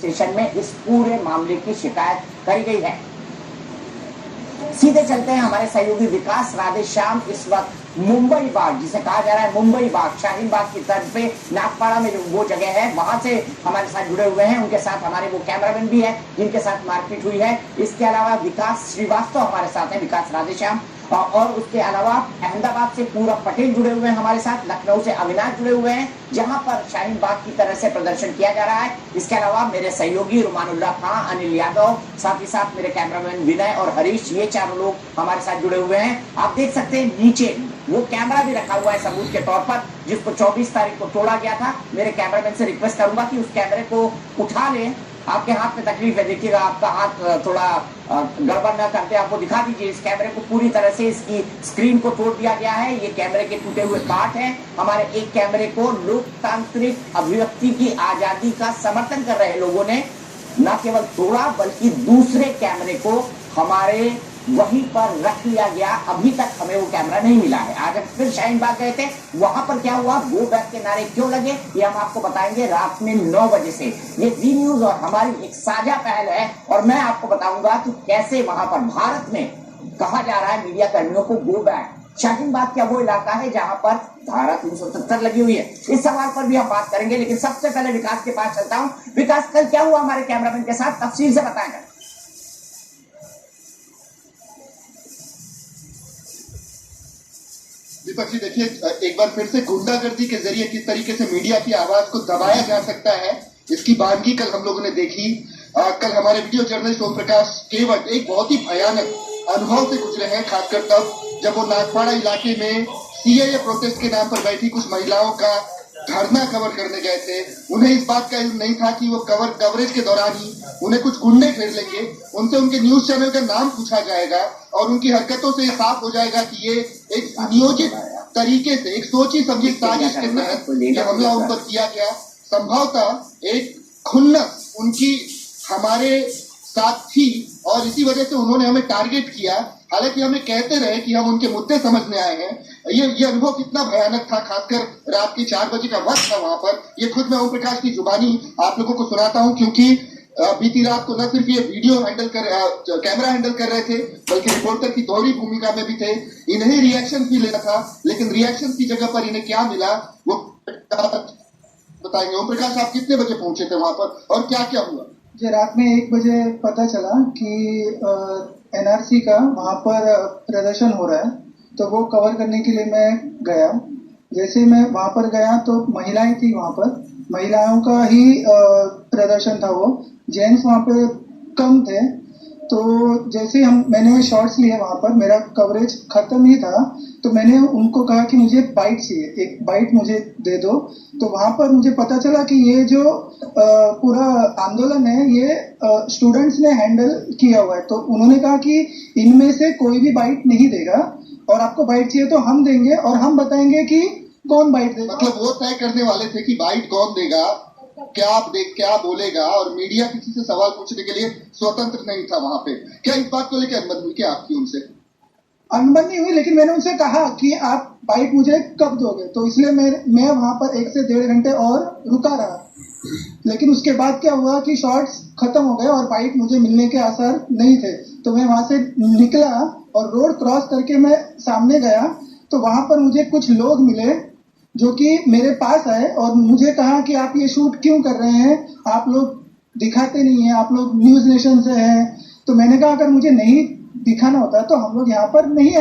Station में इस पूरे मामले की शिकायत करी गई है। सीधे चलते हैं हमारे सहयोगी विकास राधेश्याम इस वक्त मुंबई बाग, जिसे कहा जा रहा है मुंबई बाग, शाहीन बाग की तर्ज पे नागपाड़ा में जो वो जगह है वहां से हमारे साथ जुड़े हुए हैं। उनके साथ हमारे वो कैमरामैन भी है जिनके साथ मारपीट हुई है। इसके अलावा विकास श्रीवास्तव हमारे साथ है, विकास राधेश्याम, और उसके अलावा अहमदाबाद से पूरब पटेल जुड़े हुए हैं हमारे साथ, लखनऊ से अविनाश जुड़े हुए हैं जहां पर शाहीन बाग की तरह से प्रदर्शन किया जा रहा है। इसके अलावा मेरे सहयोगी रुमानुल्लाह खां, अनिल यादव, साथ ही साथ मेरे कैमरामैन विनय और हरीश, ये चारों लोग हमारे साथ जुड़े हुए हैं। आप देख सकते हैं नीचे वो कैमरा भी रखा हुआ है सबूत के तौर पर, जिसको 24 तारीख को तोड़ा गया था। मेरे कैमरामैन से रिक्वेस्ट करूंगा कि उस कैमरे को उठा लें। आपके हाथ में तकलीफ है, देखिएगा आपका हाथ थोड़ा गड़बड़ न करते, आपको दिखा दीजिए। इस कैमरे को पूरी तरह से इसकी स्क्रीन को तोड़ दिया गया है। ये कैमरे के टूटे हुए पार्ट हैं। हमारे एक कैमरे को लोकतांत्रिक अभिव्यक्ति की आजादी का समर्थन कर रहे लोगों ने न केवल तोड़ा बल्कि दूसरे कैमरे को हमारे वहीं पर रख लिया गया। अभी तक हमें वो कैमरा नहीं मिला है। आज हम फिर शाहीन बाग गए थे, वहां पर क्या हुआ, गो बैक के नारे क्यों लगे, ये हम आपको बताएंगे रात में 9 बजे से। ये वी न्यूज और हमारी एक साझा पहल है और मैं आपको बताऊंगा कि कैसे वहां पर भारत में कहा जा रहा है मीडिया कर्मियों को गो बैक। शाहीन बाग क्या वो इलाका है जहां पर धारा 370 लगी हुई है? इस सवाल पर भी हम बात करेंगे, लेकिन सबसे पहले विकास के पास चलता हूं। विकास, कल क्या हुआ हमारे कैमरामैन के साथ, तफसील से बताएंगे। दीपक जी, देखिए, एक बार फिर से गुंडागर्दी के जरिए किस तरीके से मीडिया की आवाज को दबाया जा सकता है, इसकी बानगी कल हम लोगों ने देखी। कल हमारे वीडियो जर्नलिस्ट ओम प्रकाश केवट एक बहुत ही भयानक अनुभव से गुजरे हैं, खासकर तब जब वो नागपाड़ा इलाके में सीएए प्रोटेस्ट के नाम पर बैठी कुछ महिलाओं का धरना कवर करने गए थे। उन्हें इस बात का इल्म नहीं था कि वो कवरेज के दौरान ही उन्हें कुछ गुंडे घेर लेंगे, उनसे उनके न्यूज चैनल का नाम पूछा जाएगा और उनकी हरकतों से साफ हो जाएगा कि ये एक नियोजित तरीके से, एक सोची समझी साजिश के तहत ये हमला उन पर किया गया। संभवतः एक खुन्नस उनकी हमारे साथ थी और इसी वजह से उन्होंने हमें टारगेट किया। हालांकि हमें कहते रहे कि हम उनके मुद्दे समझने आए हैं। ये अनुभव कितना भयानक था, खासकर रात के 4 बजे का वक्त था वहां पर। ये खुद मैं ओम प्रकाश की जुबानी आप लोगों को सुनाता हूं, क्योंकि बीती रात को न सिर्फ ये वीडियो कैमरा हैंडल कर रहे थे, बल्कि रिपोर्टर की दोहरी भूमिका में भी थे। इन्हें रिएक्शन भी लेना था, लेकिन रिएक्शन की जगह पर इन्हें क्या मिला वो बताएंगे। ओम प्रकाश, आप कितने बजे पहुंचे थे वहां पर और क्या क्या हुआ? मुझे रात में 1 बजे पता चला कि एनआरसी का वहां पर प्रदर्शन हो रहा है, तो वो कवर करने के लिए मैं गया। जैसे मैं वहां पर गया तो महिलाएं थी वहां पर, महिलाओं का ही प्रदर्शन था वो, जेंट्स वहां पे कम थे। तो जैसे मैंने शॉर्ट्स लिए वहां पर, मेरा कवरेज खत्म ही था, तो मैंने उनको कहा कि मुझे बाइट चाहिए, एक बाइट मुझे दे दो। तो वहां पर मुझे पता चला कि ये जो पूरा आंदोलन है ये स्टूडेंट्स ने हैंडल किया हुआ है। तो उन्होंने कहा कि इनमें से कोई भी बाइट नहीं देगा और आपको बाइट चाहिए तो हम देंगे और हम बताएंगे कि कौन बाइट देगा। मतलब वो तय करने वाले थे कि बाइट कौन देगा, क्या बोलेगा, और मीडिया किसी से सवाल पूछने के लिए स्वतंत्र नहीं था वहां पे। क्या इस बात को लेकर अनबन हुई क्या आपकी उनसे? अनबन नहीं हुई, लेकिन मैंने उनसे कहा कि आप बाइट मुझे कब दोगे, तो इसलिए मैं वहां पर 1 से 1.5 घंटे और रुका रहा। लेकिन उसके बाद क्या हुआ कि शॉर्ट्स खत्म हो गए और बाइट मुझे मिलने के आसार नहीं थे। तो मैं वहां से निकला और रोड क्रॉस करके मैं सामने गया, तो वहां पर मुझे कुछ लोग मिले जो कि मेरे पास आए और मुझे कहा कि आप ये शूट क्यों कर रहे हैं, आप लोग दिखाते नहीं है, आप लोग न्यूज नेशन से हैं। तो मैंने कहा अगर मुझे नहीं दिखाना होता तो हम लोग यहाँ पर नहीं